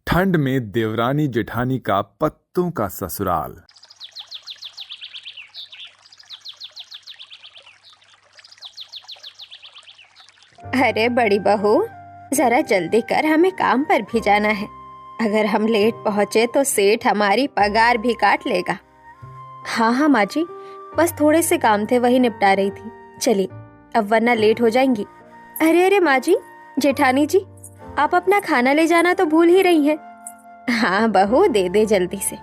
ठंड में देवरानी जेठानी का पत्तों का ससुराल। अरे बड़ी बहू, जरा जल्दी कर, हमें काम पर भी जाना है। अगर हम लेट पहुंचे तो सेठ हमारी पगार भी काट लेगा। हाँ हाँ माँ जी, बस थोड़े से काम थे, वही निपटा रही थी। चलिए अब, वरना लेट हो जाएंगी। अरे अरे माँ जी, जेठानी जी, आप अपना खाना ले जाना तो भूल ही रही हैं। हाँ बहू, दे दे जल्दी से।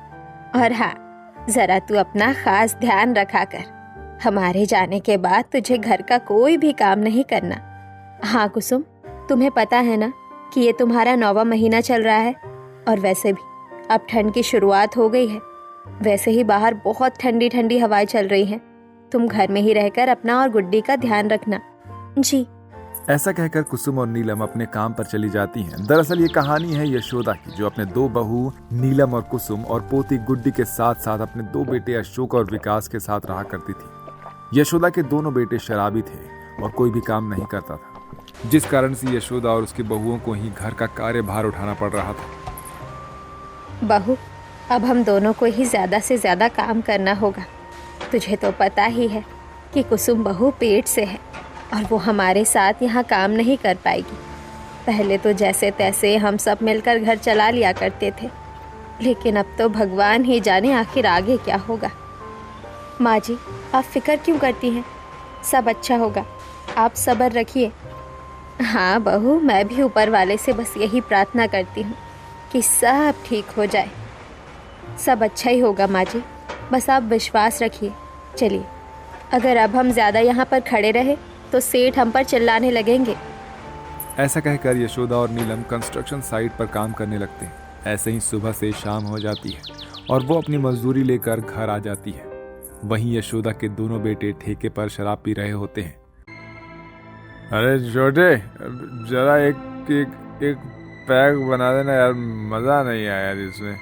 और हाँ, जरा तू अपना खास ध्यान रखा कर। हमारे जाने के बाद तुझे घर का कोई भी काम नहीं करना। हाँ कुसुम, तुम्हें पता है ना कि ये तुम्हारा 9वां महीना चल रहा है, और वैसे भी अब ठंड की शुरुआत हो गई है। वैसे ही बाहर बहुत ठंडी ठंडी हवाएं चल रही हैं। तुम घर में ही रहकर अपना और गुड्डी का ध्यान रखना। जी। ऐसा कहकर कुसुम और नीलम अपने काम पर चली जाती हैं। दरअसल ये कहानी है यशोदा की, जो अपने 2 बहू नीलम और कुसुम और पोती गुड्डी के साथ साथ अपने 2 बेटे अशोक और विकास के साथ रहा करती थी। यशोदा के दोनों बेटे शराबी थे और कोई भी काम नहीं करता था, जिस कारण से यशोदा और उसकी बहुओं को ही घर का कार्यभार उठाना पड़ रहा था। बहू, अब हम दोनों को ही ज्यादा से ज्यादा काम करना होगा। तुझे तो पता ही है कि कुसुम बहू पेट से है और वो हमारे साथ यहाँ काम नहीं कर पाएगी। पहले तो जैसे तैसे हम सब मिलकर घर चला लिया करते थे, लेकिन अब तो भगवान ही जाने आखिर आगे क्या होगा। माँ जी, आप फिक्र क्यों करती हैं? सब अच्छा होगा, आप सब्र रखिए। हाँ बहू, मैं भी ऊपर वाले से बस यही प्रार्थना करती हूँ कि सब ठीक हो जाए। सब अच्छा ही होगा माँ जी, बस आप विश्वास रखिए। चलिए, अगर अब हम ज़्यादा यहाँ पर खड़े रहे तो सेठ हम पर चिल्लाने लगेंगे। ऐसा कहकर यशोदा और नीलम कंस्ट्रक्शन साइट पर काम करने लगते हैं। ऐसे ही सुबह से शाम हो जाती है और वो अपनी मजदूरी लेकर घर आ जाती है। वहीं यशोदा के दोनों बेटे ठेके पर शराब पी रहे होते हैं। अरे छोटे, जरा एक पैक बना देना यार, मजा नहीं आया इसमें।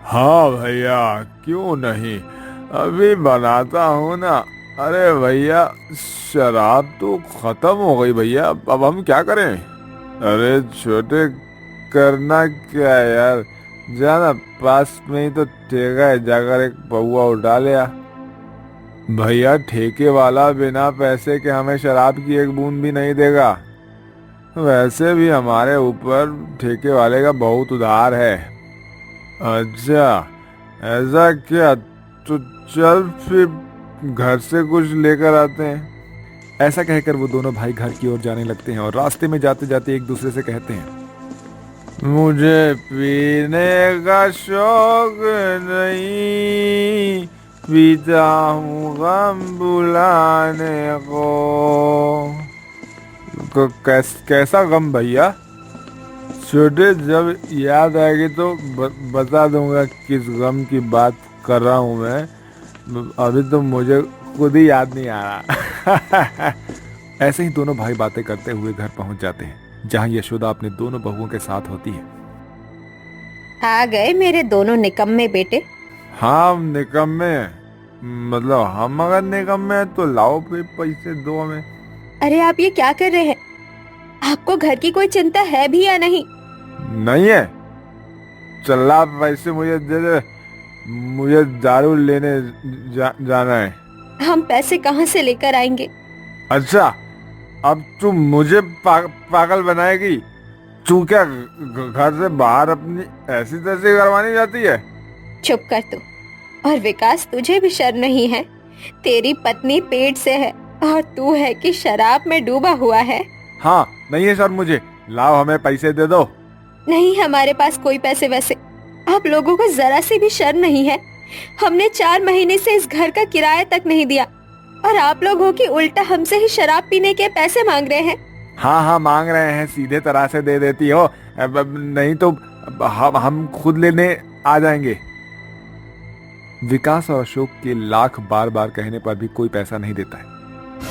हाँ भैया, क्यों नहीं, अभी बनाता हूँ ना। अरे भैया, शराब तो खत्म हो गई भैया, अब हम क्या करें? अरे छोटे, करना क्या है यार, जाना पास में ही तो ठेका है, जाकर एक पौआ उठा लिया। भैया, ठेके वाला बिना पैसे के हमें शराब की एक बूंद भी नहीं देगा। वैसे भी हमारे ऊपर ठेके वाले का बहुत उधार है। अच्छा, ऐसा क्या? तो चल फिर घर से कुछ लेकर आते हैं। ऐसा कहकर वो दोनों भाई घर की ओर जाने लगते हैं और रास्ते में जाते जाते एक दूसरे से कहते हैं, मुझे पीने का शौक नहीं, पीता हूँ गम बुलाने को। कैसा गम भैया? छोटे, जब याद आएगी तो बता दूंगा किस गम की बात कर रहा हूँ मैं। अभी तो मुझे खुद ही याद नहीं आ रहा। ऐसे ही दोनों भाई बातें करते हुए घर पहुंच जाते हैं, जहां यशोदा अपने दोनों बहुओं के साथ होती है। आ गए मेरे दोनों निकम्मे बेटे। हाँ, निकम्मे मतलब हम अगर निकम्मे हैं तो लाओ फिर पैसे दो हमें। अरे आप ये क्या कर रहे हैं? आपको घर की कोई चिंता है भी या नहीं? नहीं है। चल आप पैसे मुझे दे दे, मुझे दारू लेने जाना है। हम पैसे कहाँ से लेकर आएंगे? अच्छा, अब तू मुझे पागल बनाएगी? तू क्या घर से बाहर अपनी ऐसी तैसी करवानी जाती है? चुप कर तू। और विकास, तुझे भी शर्म नहीं है? तेरी पत्नी पेट से है और तू है कि शराब में डूबा हुआ है। हाँ, नहीं है सर मुझे। लाओ, हमें पैसे दे दो। नहीं, हमारे पास कोई पैसे वैसे। आप लोगों को जरा सी भी शर्म नहीं है? हमने 4 महीने से इस घर का किराया तक नहीं दिया, और आप लोग हो कि उल्टा हमसे ही शराब पीने के पैसे मांग रहे हैं। हाँ हाँ, मांग रहे हैं, सीधे तरह से दे देती हो, नहीं तो हम खुद लेने आ जाएंगे। विकास और अशोक के लाख बार बार कहने पर भी कोई पैसा नहीं देता है।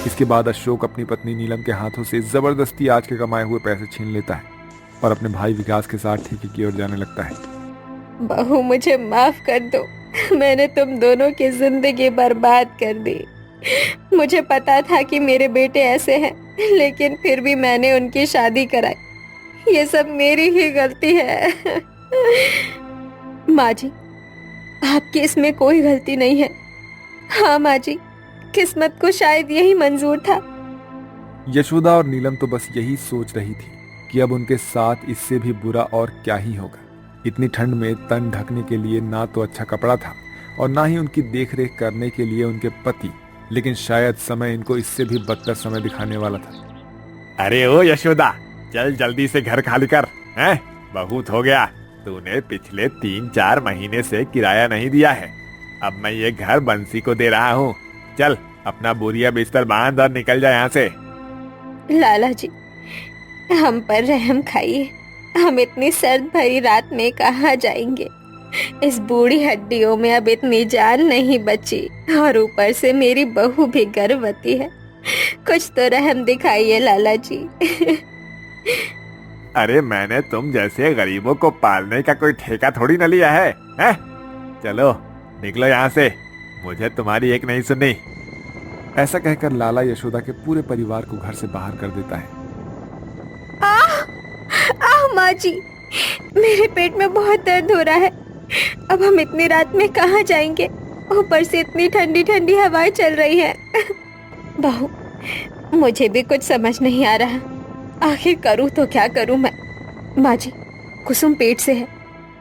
इसके बाद अशोक अपनी पत्नी नीलम के हाथों से जबरदस्ती आज के कमाए हुए पैसे छीन लेता है और अपने भाई विकास के साथ ठेके की ओर जाने लगता है। बहू, मुझे माफ कर दो, मैंने तुम दोनों की जिंदगी बर्बाद कर दी। मुझे पता था कि मेरे बेटे ऐसे हैं, लेकिन फिर भी मैंने उनकी शादी कराई। ये सब मेरी ही गलती है। माँ जी, आपकी इसमें कोई गलती नहीं है। हाँ माँ जी, किस्मत को शायद यही मंजूर था। यशोदा और नीलम तो बस यही सोच रही थी कि अब उनके साथ इससे भी बुरा और क्या ही होगा। इतनी ठंड में तन ढकने के लिए ना तो अच्छा कपड़ा था और ना ही उनकी देखरेख करने के लिए उनके पति, लेकिन शायद समय इनको इससे भी बदतर समय दिखाने वाला था। अरे ओ यशोदा, चल जल्दी से घर खाली कर, हैं? बहुत हो गया, तूने पिछले 3-4 महीने से किराया नहीं दिया है। अब मैं ये घर बंसी को दे रहा हूँ। चल अपना बोरिया बिस्तर बांध और निकल जा यहाँ से। लाला जी, हम पर रहम खाइए। हम इतनी सर्द भरी रात में कहाँ जाएंगे? इस बूढ़ी हड्डियों में अब इतनी जान नहीं बची, और ऊपर से मेरी बहू भी गर्भवती है। कुछ तो रहम दिखाइए लाला जी। अरे मैंने तुम जैसे गरीबों को पालने का कोई ठेका थोड़ी न लिया है, हैं? चलो निकलो यहाँ से, मुझे तुम्हारी एक नहीं सुननी। ऐसा कहकर लाला यशोदा के पूरे परिवार को घर से बाहर कर देता है। माँ जी, मेरे पेट में बहुत दर्द हो रहा है। अब हम इतनी रात में कहाँ जाएंगे? ऊपर से इतनी ठंडी ठंडी हवाएं चल रही है। बहू, मुझे भी कुछ समझ नहीं आ रहा, आखिर करूँ तो क्या करूँ मैं? माँ जी, कुसुम पेट से है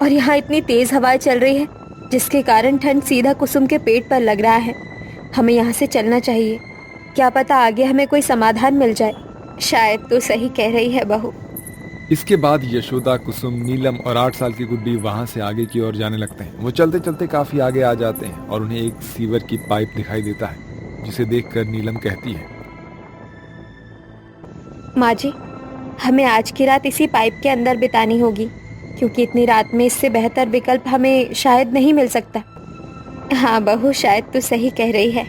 और यहाँ इतनी तेज हवाएं चल रही है, जिसके कारण ठंड सीधा कुसुम के पेट पर लग रहा है। हमें यहाँ से चलना चाहिए, क्या पता आगे हमें कोई समाधान मिल जाए। शायद तो सही कह रही है बहू। इसके बाद यशोदा, कुसुम, नीलम और 8 साल की गुड्डी वहां से आगे की ओर जाने लगते हैं। वो चलते चलते काफी आगे आ जाते हैं और उन्हें एक सीवर की पाइप दिखाई देता है, जिसे देखकर नीलम कहती है, माँ जी, हमें आज की रात इसी पाइप के अंदर बितानी होगी, क्योंकि इतनी रात में इससे बेहतर विकल्प हमें शायद नहीं मिल सकता। हाँ बहू, शायद तो सही कह रही है।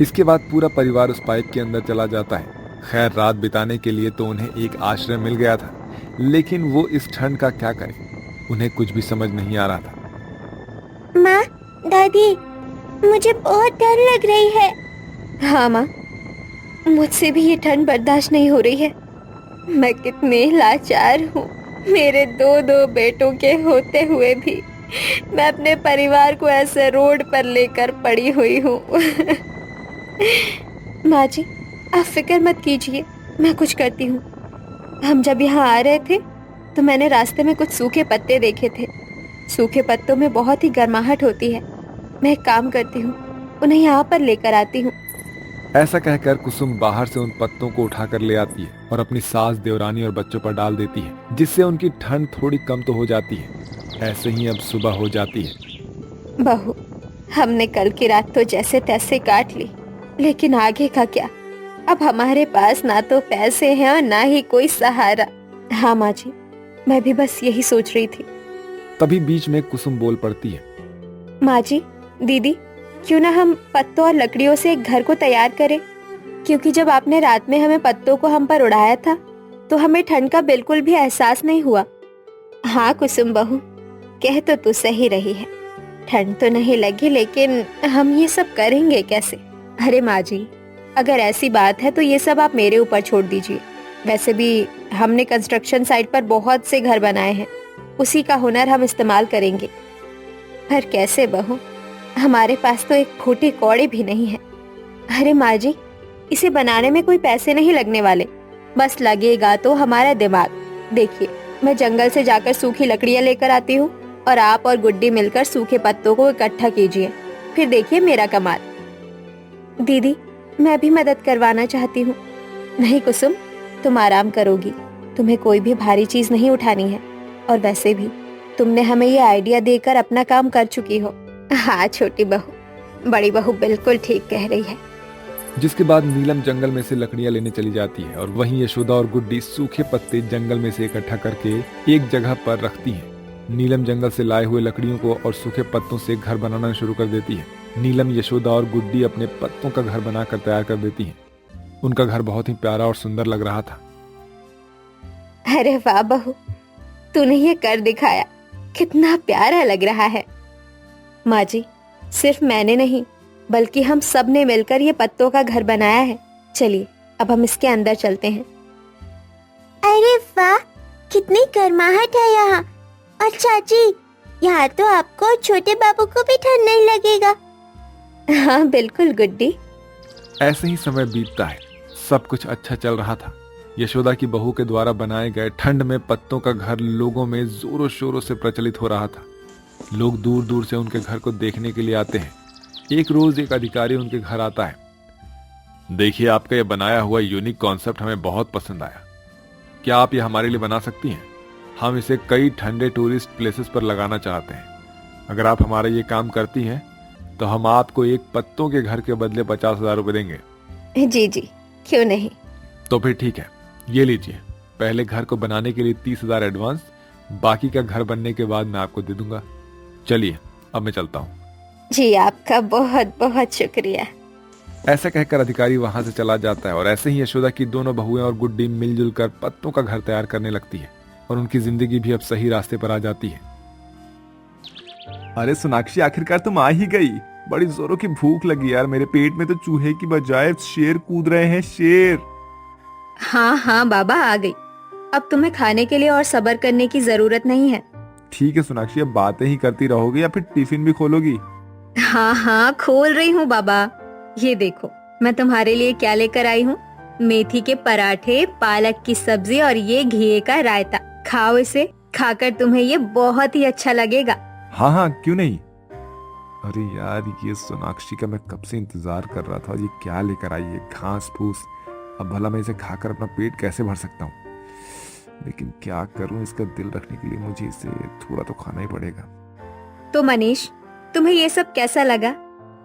इसके बाद पूरा परिवार उस पाइप के अंदर चला जाता है। खैर, रात बिताने के लिए तो उन्हें एक आश्रय मिल गया था, लेकिन वो इस ठंड का क्या करें? उन्हें कुछ भी समझ नहीं आ रहा था। माँ, दादी, मुझे बहुत डर लग रही है। हाँ माँ, मुझसे भी ये ठंड बर्दाश्त नहीं हो रही है। मैं कितने लाचार हूँ। मेरे 2 बेटों के होते हुए भी मैं अपने परिवार को ऐसे रोड पर लेकर पड़ी हुई हूँ। माँ जी, आप फिक्र मत कीजिए, मैं कुछ करती हूँ। हम जब यहाँ आ रहे थे तो मैंने रास्ते में कुछ सूखे पत्ते देखे थे। सूखे पत्तों में बहुत ही गर्माहट होती है। मैं एक काम करती हूँ, उन्हें यहाँ पर लेकर आती हूँ। ऐसा कहकर कुसुम बाहर से उन पत्तों को उठाकर ले आती है और अपनी सास, देवरानी और बच्चों पर डाल देती है, जिससे उनकी ठंड थोड़ी कम तो हो जाती है। ऐसे ही अब सुबह हो जाती है। बहू, हमने कल की रात तो जैसे तैसे काट ली, लेकिन आगे का क्या? अब हमारे पास ना तो पैसे हैं और ना ही कोई सहारा। हाँ माँ जी, मैं भी बस यही सोच रही थी। तभी बीच में कुसुम बोल पड़ती है, माँ जी, दीदी, क्यों ना हम पत्तों और लकड़ियों से एक घर को तैयार करें? क्योंकि जब आपने रात में हमें पत्तों को हम पर उड़ाया था तो हमें ठंड का बिल्कुल भी एहसास नहीं हुआ। हाँ कुसुम बहू, कह तो तू सही रही है। ठंड तो नहीं लगी, लेकिन हम ये सब करेंगे कैसे? अरे माँ जी, अगर ऐसी बात है तो ये सब आप मेरे ऊपर छोड़ दीजिए। वैसे भी हमने कंस्ट्रक्शन साइट पर बहुत से घर बनाए हैं, उसी का हुनर हम इस्तेमाल करेंगे। पर कैसे बहू, हमारे पास तो एक फूटी कौड़ी भी नहीं है। अरे माँ जी, इसे बनाने में कोई पैसे नहीं लगने वाले, बस लगेगा तो हमारा दिमाग। देखिए, मैं जंगल से जाकर सूखी लकड़ियाँ लेकर आती हूँ और आप और गुड्डी मिलकर सूखे पत्तों को इकट्ठा कीजिए, फिर देखिए मेरा कमाल। दीदी, मैं भी मदद करवाना चाहती हूँ। नहीं कुसुम, तुम आराम करोगी, तुम्हें कोई भी भारी चीज नहीं उठानी है। और वैसे भी तुमने हमें ये आइडिया देकर अपना काम कर चुकी हो। हाँ छोटी बहू, बड़ी बहू बिल्कुल ठीक कह रही है। जिसके बाद नीलम जंगल में से लकड़ियां लेने चली जाती है और वहीं यशोदा और गुड्डी सूखे पत्ते जंगल में से इकट्ठा करके एक जगह पर रखती हैं। नीलम जंगल से लाए हुए लकड़ियों को और सूखे पत्तों से घर बनाना शुरू कर देती है। नीलम, यशोदा और गुड्डी अपने पत्तों का घर बनाकर तैयार कर देती हैं। उनका घर बहुत ही प्यारा और सुंदर लग रहा था। अरे वाह बहू, तूने ये कर दिखाया, कितना प्यारा लग रहा है। माँ जी, सिर्फ मैंने नहीं बल्कि हम सब ने मिलकर ये पत्तों का घर बनाया है। चलिए अब हम इसके अंदर चलते हैं। अरे वाह, कितनी गर्माहट है यहाँ। और चाची, यहाँ तो आपको और छोटे बाबू को भी ठंड नहीं लगेगा। हाँ बिल्कुल गुड्डी। ऐसे ही समय बीतता है। सब कुछ अच्छा चल रहा था। यशोदा की बहू के द्वारा बनाए गए ठंड में पत्तों का घर लोगों में जोरों शोरों से प्रचलित हो रहा था। लोग दूर दूर से उनके घर को देखने के लिए आते हैं। एक रोज एक अधिकारी उनके घर आता है। देखिए, आपका यह बनाया हुआ यूनिक कॉन्सेप्ट हमें बहुत पसंद आया। क्या आप यह हमारे लिए बना सकती हैं? हम इसे कई ठंडे टूरिस्ट प्लेसेस पर लगाना चाहते हैं। अगर आप हमारा ये काम करती हैं तो हम आपको एक पत्तों के घर के बदले 50,000 रुपए देंगे। जी जी, क्यों नहीं। तो फिर ठीक है, ये लीजिए। पहले घर को बनाने के लिए 30,000 एडवांस, बाकी का घर बनने के बाद मैं आपको दे दूंगा। चलिए, अब मैं चलता हूँ। जी आपका बहुत बहुत शुक्रिया। ऐसा कहकर अधिकारी वहां से चला जाता है और ऐसे ही यशोदा की दोनों बहुएं और गुड्डी मिलजुल कर पत्तों का घर तैयार करने लगती है और उनकी जिंदगी भी अब सही रास्ते पर आ जाती है। अरे सोनाक्षी, आखिरकार तुम आ ही गई। बड़ी जोरों की भूख लगी यार। मेरे पेट में तो चूहे की बजाय शेर कूद रहे हैं, शेर। हाँ हाँ बाबा, आ गई। अब तुम्हें खाने के लिए और सब्र करने की जरूरत नहीं है। ठीक है सोनाक्षी, अब बातें ही करती रहोगी या फिर टिफिन भी खोलोगी? हाँ हाँ, खोल रही हूँ बाबा। ये देखो, मैं तुम्हारे लिए क्या लेकर आई हूँ। मेथी के पराठे, पालक की सब्जी और ये घी का रायता। खाओ इसे, खाकर तुम्हें ये बहुत ही अच्छा लगेगा। हाँ हाँ, क्यों नहीं। अरे यार, ये सोनाक्षी का मैं कब से इंतजार कर रहा था। और ये क्या लेकर आई है, घास फूस। अब भला मैं इसे खाकर अपना पेट कैसे भर सकता हूँ। लेकिन क्या करूं, इसका दिल रखने के लिए मुझे इसे थोड़ा तो खाना ही पड़ेगा। तो मनीष, तुम्हें ये सब कैसा लगा?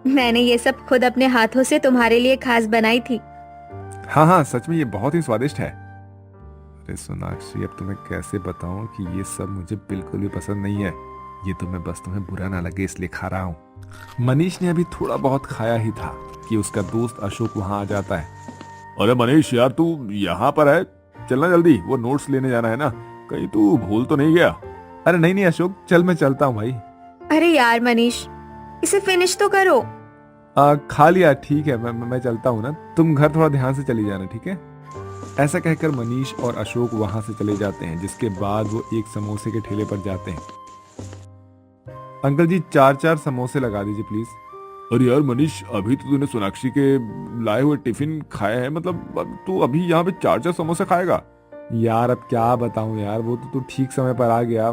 मैंने ये सब खुद अपने हाथों से तुम्हारे लिए खास बनाई थी। हाँ हाँ, सच में ये बहुत ही स्वादिष्ट है। अरे सोनाक्षी, अब तुम्हें कैसे बताऊं कि ये सब मुझे बिल्कुल भी पसंद नहीं है। ये तो मैं बस तुम्हें बुरा ना लगे इसलिए खा रहा हूँ। मनीष ने अभी थोड़ा बहुत खाया ही था कि उसका दोस्त अशोक वहां आ जाता है। अरे मनीष यार, तू यहाँ पर है, चलना जल्दी, वो नोट्स लेने जाना है ना। कहीं तू भूल तो नहीं गया? अरे नहीं नहीं अशोक, चल मैं चलता हूँ भाई। अरे यार मनीष, इसे फिनिश तो करो। खा लिया, ठीक है, मैं चलता हूँ ना। तुम घर थोड़ा ध्यान से चली जाना, ठीक है? ऐसा कहकर मनीष और अशोक वहां से चले जाते हैं, जिसके बाद वो एक समोसे के ठेले पर जाते हैं। अंकल जी, 4-4 समोसे लगा दीजिए प्लीज। अरे यार मनीष, अभी तो तूने सोनाक्षी के लाए हुए टिफिन खाया है, मतलब तू अभी यहाँ पे 4-4 समोसे खाएगा? यार अब क्या बताऊं यार, वो तो तू ठीक समय पर आ गया,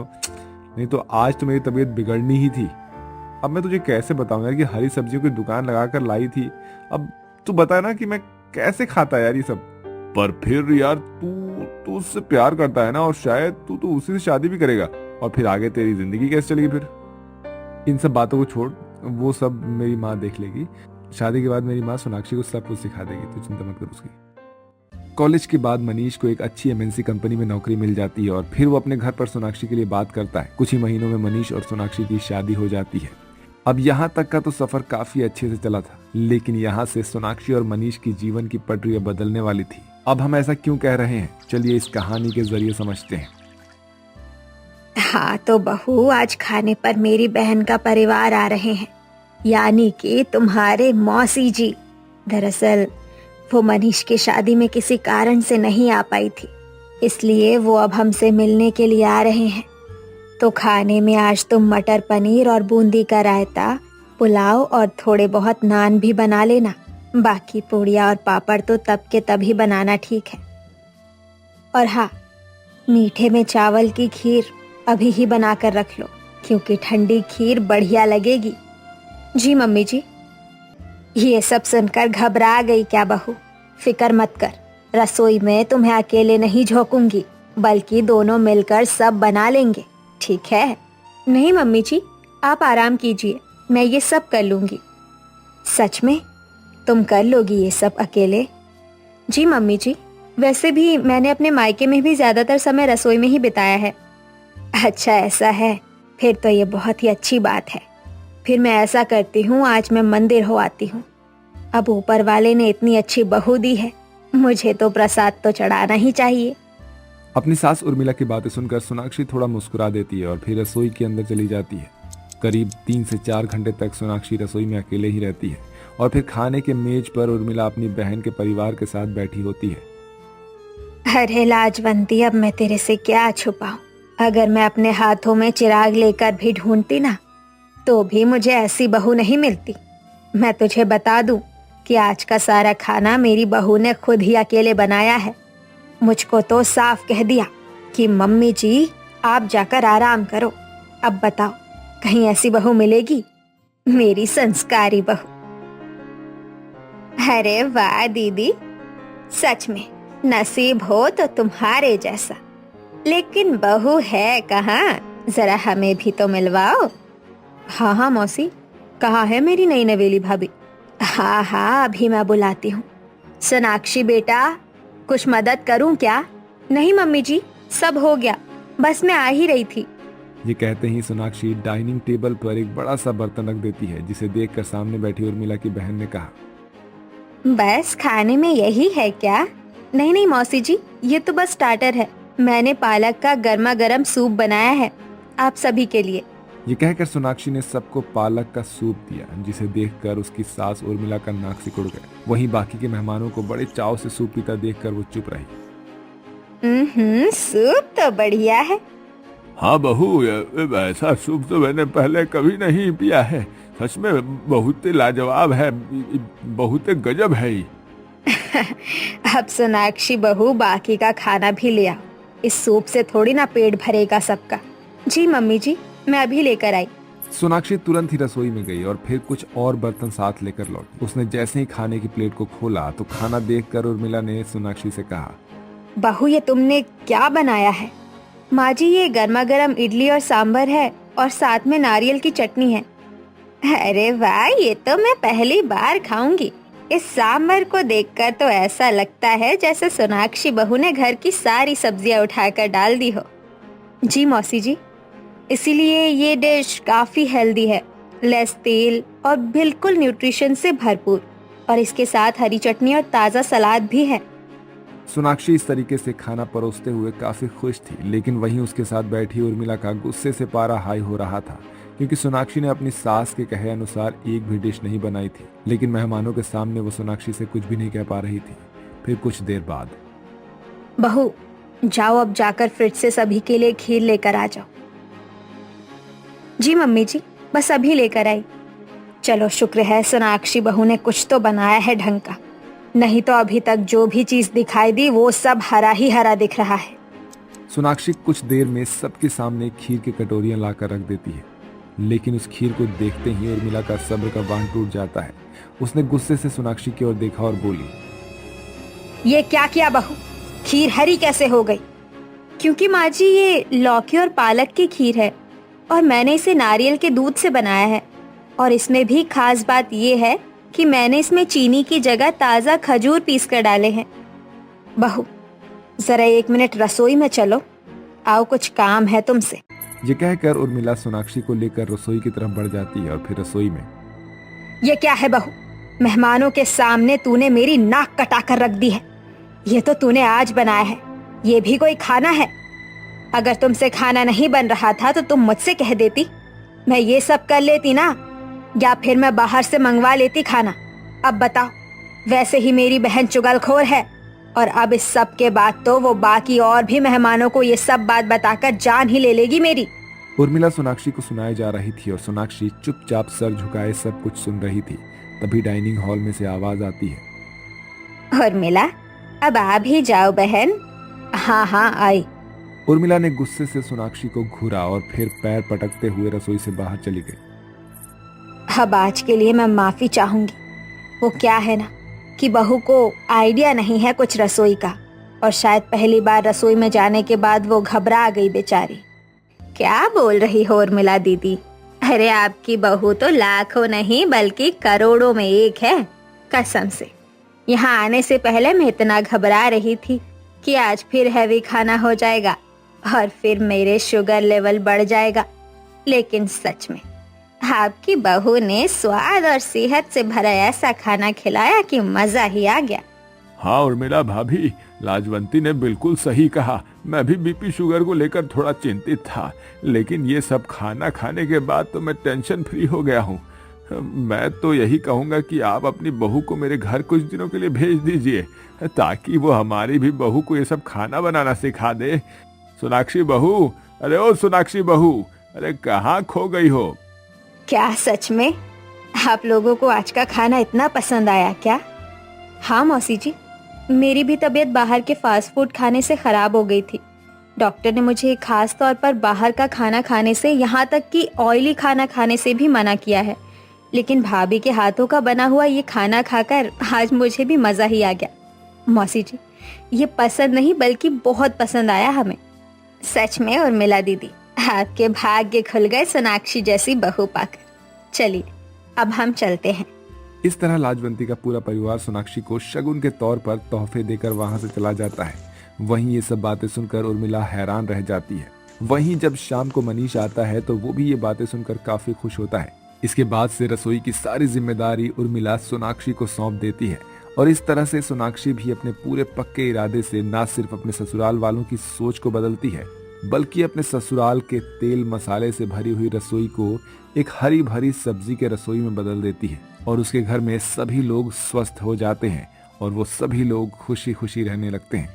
नहीं तो आज तो मेरी तबीयत बिगड़नी ही थी। अब मैं तुझे कैसे बताऊं यार कि हरी सब्जियों की दुकान लगाकर लाई थी। अब तू बता ना कि मैं कैसे खाता यार ये सब। पर फिर यार तू उससे प्यार करता है ना, और शायद तू तो उसी से शादी भी करेगा, और फिर आगे तेरी जिंदगी कैसे चलेगी फिर? इन सब बातों को छोड़, वो सब मेरी माँ देख लेगी। शादी के बाद मेरी माँ सोनाक्षी को सब कुछ सिखा देगी, तू चिंता मत कर उसकी। कॉलेज के बाद मनीष को एक अच्छी एमएनसी कंपनी में नौकरी मिल जाती है और फिर वो अपने घर पर सोनाक्षी के लिए बात करता है। कुछ ही महीनों में मनीष और सोनाक्षी की शादी हो जाती है। अब यहाँ तक का तो सफर काफी अच्छे से चला था, लेकिन यहाँ से सोनाक्षी और मनीष की जीवन की पटरियां बदलने वाली थी। अब हम ऐसा क्यों कह रहे हैं, चलिए इस कहानी के जरिए समझते हैं। हाँ तो बहू, आज खाने पर मेरी बहन का परिवार आ रहे हैं, यानी कि तुम्हारे मौसी जी। दरअसल वो मनीष की शादी में किसी कारण से नहीं आ पाई थी, इसलिए वो अब हमसे मिलने के लिए आ रहे हैं। तो खाने में आज तुम मटर पनीर और बूंदी का रायता, पुलाव और थोड़े बहुत नान भी बना लेना। बाकी पूड़ियाँ और पापड़ तो तब के तभी बनाना, ठीक है? और हाँ, मीठे में चावल की खीर अभी ही बना कर रख लो, क्योंकि ठंडी खीर बढ़िया लगेगी। जी मम्मी जी। ये सब सुनकर घबरा गई क्या बहू? फिक्र मत कर, रसोई में तुम्हें अकेले नहीं झोंकूंगी, बल्कि दोनों मिलकर सब बना लेंगे, ठीक है? नहीं मम्मी जी, आप आराम कीजिए, मैं ये सब कर लूंगी। सच में तुम कर लोगी ये सब अकेले? जी मम्मी जी, वैसे भी मैंने अपने मायके में भी ज्यादातर समय रसोई में ही बिताया है। अच्छा ऐसा है, फिर तो ये बहुत ही अच्छी बात है। फिर मैं ऐसा करती हूँ, आज मैं मंदिर हो आती हूँ। अब ऊपर वाले ने इतनी अच्छी बहू दी है, मुझे तो प्रसाद तो चढ़ाना ही चाहिए। अपनी सास उर्मिला की बातें सुनकर सोनाक्षी थोड़ा मुस्कुरा देती है और फिर रसोई के अंदर चली जाती है। करीब 3 से 4 घंटे तक सोनाक्षी रसोई में अकेले ही रहती है और फिर खाने के मेज पर उर्मिला अपनी बहन के परिवार के साथ बैठी होती है। अरे लाजवंती, अब मैं तेरे से क्या छुपाऊं। अगर मैं अपने हाथों में चिराग लेकर भी ढूंढती ना, तो भी मुझे ऐसी बहू नहीं मिलती। मैं तुझे बता दूं कि आज का सारा खाना मेरी बहू ने खुद ही अकेले बनाया है। मुझको तो साफ कह दिया कि मम्मी जी आप जाकर आराम करो। अब बताओ, कहीं ऐसी बहू मिलेगी? मेरी संस्कारी बहू। अरे वाह दीदी, सच में नसीब हो तो तुम्हारे जैसा। लेकिन बहू है कहाँ? जरा हमें भी तो मिलवाओ। हाँ हाँ मौसी, कहाँ है मेरी नई नवेली भाभी? हाँ हाँ, अभी मैं बुलाती हूँ। सोनाक्षी बेटा, कुछ मदद करूँ क्या? नहीं मम्मी जी, सब हो गया, बस मैं आ ही रही थी। ये कहते ही सोनाक्षी डाइनिंग टेबल पर एक बड़ा सा बर्तन रख देती है, जिसे देखकर सामने बैठी उर्मिला की बहन ने कहा, बस खाने में यही है क्या? नहीं नहीं मौसी जी, ये तो बस स्टार्टर है। मैंने पालक का गर्मा गर्म सूप बनाया है आप सभी के लिए। ये कहकर सोनाक्षी ने सबको पालक का सूप दिया, जिसे देखकर उसकी सास उर्मिला का नाक सिकुड़ गया। वहीं बाकी के मेहमानों को बड़े चाव से सूप पीता देखकर वो चुप रही। सूप तो बढ़िया है। हाँ बहू, ऐसा सूप तो मैंने पहले कभी नहीं पिया है। सच में बहुत लाजवाब है, बहुत गजब है। अब सोनाक्षी बहू, बाकी का खाना भी ले आओ। इस सूप से थोड़ी ना पेट भरेगा सबका। जी मम्मी जी, मैं अभी लेकर आई। सोनाक्षी तुरंत ही रसोई में गई और फिर कुछ और बर्तन साथ लेकर लौटी। उसने जैसे ही खाने की प्लेट को खोला तो खाना देखकर उर्मिला ने सोनाक्षी से कहा, बहू ये तुमने क्या बनाया है? माँ जी, ये गर्मा गर्म इडली और सांभर है और साथ में नारियल की चटनी है। अरे वाह, ये तो मैं पहली बार खाऊंगी। इस सांभर को देखकर तो ऐसा लगता है जैसे सोनाक्षी बहू ने घर की सारी सब्जियां उठाकर डाल दी हो। जी मौसी जी, इसीलिए ये डिश काफी हेल्दी है, लेस तेल और बिल्कुल न्यूट्रिशन से भरपूर। और इसके साथ हरी चटनी और ताज़ा सलाद भी है। सोनाक्षी इस तरीके से खाना परोसते हुए काफी खुश थी, लेकिन वहीं उसके साथ बैठी उर्मिला का गुस्से से पारा हाई हो रहा था, क्योंकि सोनाक्षी ने अपनी सास के कहे अनुसार एक भी डिश नहीं बनाई थी। लेकिन मेहमानों के सामने वो सोनाक्षी से कुछ भी नहीं कह पा रही थी। फिर कुछ देर बाद, बहू जाओ, अब जाकर फ्रिज से सभी के लिए खीर लेकर आ जाओ। जी मम्मी जी, बस अभी लेकर आई। चलो शुक्र है सोनाक्षी बहू ने कुछ तो बनाया है ढंग का, नहीं तो अभी तक जो भी चीज दिखाई दी वो सब हरा ही हरा दिख रहा है। सोनाक्षी कुछ देर में सबके सामने खीर की कटोरियां लाकर रख देती है, लेकिन उस खीर को देखते ही उर्मिला का सब्र का बांध टूट जाता है। उसने गुस्से से सोनाक्षी की ओर देखा और बोली, ये क्या किया बहू? खीर हरी कैसे हो गई? क्योंकि माँ जी ये लौकी और पालक की खीर है और मैंने इसे नारियल के दूध से बनाया है। और इसमें भी खास बात ये है कि मैंने इसमें चीनी की जगह ताज़ा खजूर पीस कर डाले हैं। बहू जरा 1 मिनट रसोई में चलो, आओ कुछ काम है तुमसे। ये कहकर उर्मिला सोनाक्षी को लेकर रसोई की तरफ बढ़ जाती है और फिर रसोई में, ये क्या है बहू? मेहमानों के सामने तूने मेरी नाक कटाकर रख दी है। ये तो तूने आज बनाया है, ये भी कोई खाना है? अगर तुमसे खाना नहीं बन रहा था तो तुम मुझसे कह देती, मैं ये सब कर लेती ना, या फिर मैं बाहर से मंगवा लेती खाना। अब बताओ, वैसे ही मेरी बहन चुगलखोर है और अब इस सब के बाद तो वो बाकी और भी मेहमानों को ये सब बात बताकर जान ही ले लेगी मेरी। उर्मिला सोनाक्षी को सुनाई जा रही थी और सोनाक्षी चुपचाप सर झुकाए सब कुछ सुन रही थी। तभी डाइनिंग हॉल में से आवाज आती है, उर्मिला अब आ भी जाओ बहन। हाँ हाँ आई। उर्मिला ने गुस्से से सोनाक्षी को घूरा और फिर पैर पटकते हुए रसोई से बाहर चली गई। अब आज के लिए मैं माफी चाहूंगी। वो क्या है ना कि बहू को आइडिया नहीं है कुछ रसोई का, और शायद पहली बार रसोई में जाने के बाद वो घबरा गई बेचारी। क्या बोल रही हो उर्मिला दीदी? अरे आपकी बहू तो लाखों नहीं बल्कि करोड़ों में एक है, कसम से। यहाँ आने से पहले मैं इतना घबरा रही थी कि आज फिर हैवी खाना हो जाएगा और फिर मेरे शुगर लेवल बढ़ जाएगा। लेकिन सच में आपकी बहू ने स्वाद और सेहत से भरा ऐसा खाना खिलाया कि मजा ही आ गया। हाँ उर्मिला भाभी, लाजवंती ने बिल्कुल सही कहा। मैं भी बीपी शुगर को लेकर थोड़ा चिंतित था, लेकिन ये सब खाना खाने के बाद तो मैं टेंशन फ्री हो गया हूँ। मैं तो यही कहूंगा कि आप अपनी बहू को मेरे घर कुछ दिनों के लिए भेज दीजिए, ताकि वो हमारी भी बहू को ये सब खाना बनाना सिखा दे। सोनाक्षी बहू, अरे ओ सोनाक्षी बहू, अरे कहाँ खो गई हो? क्या सच में आप लोगों को आज का खाना इतना पसंद आया क्या? हाँ मौसी जी, मेरी भी तबीयत बाहर के फास्ट फूड खाने से खराब हो गई थी। डॉक्टर ने मुझे खास तौर पर बाहर का खाना खाने से, यहाँ तक कि ऑयली खाना खाने से भी मना किया है। लेकिन भाभी के हाथों का बना हुआ ये खाना खाकर आज मुझे भी मज़ा ही आ गया। मौसी जी, ये पसंद नहीं बल्कि बहुत पसंद आया हमें। सच में उर्मिला दीदी, आपके भाग्य खुल गए सोनाक्षी जैसी बहू पाकर। चलिए अब हम चलते हैं। इस तरह लाजवंती का पूरा परिवार सोनाक्षी को शगुन के तौर पर तोहफे देकर वहां से चला जाता है। वहीं ये सब बातें सुनकर उर्मिला हैरान रह जाती है। वहीं जब शाम को मनीष आता है तो वो भी ये बातें सुनकर काफी खुश होता है। इसके बाद से रसोई की सारी जिम्मेदारी उर्मिला सोनाक्षी को सौंप देती है और इस तरह से सोनाक्षी भी अपने पूरे पक्के इरादे से न सिर्फ अपने ससुराल वालों की सोच को बदलती है, बल्कि अपने ससुराल के तेल मसाले से भरी हुई रसोई को एक हरी भरी सब्जी के रसोई में बदल देती है और उसके घर में सभी लोग स्वस्थ हो जाते हैं और वो सभी लोग खुशी खुशी रहने लगते हैं।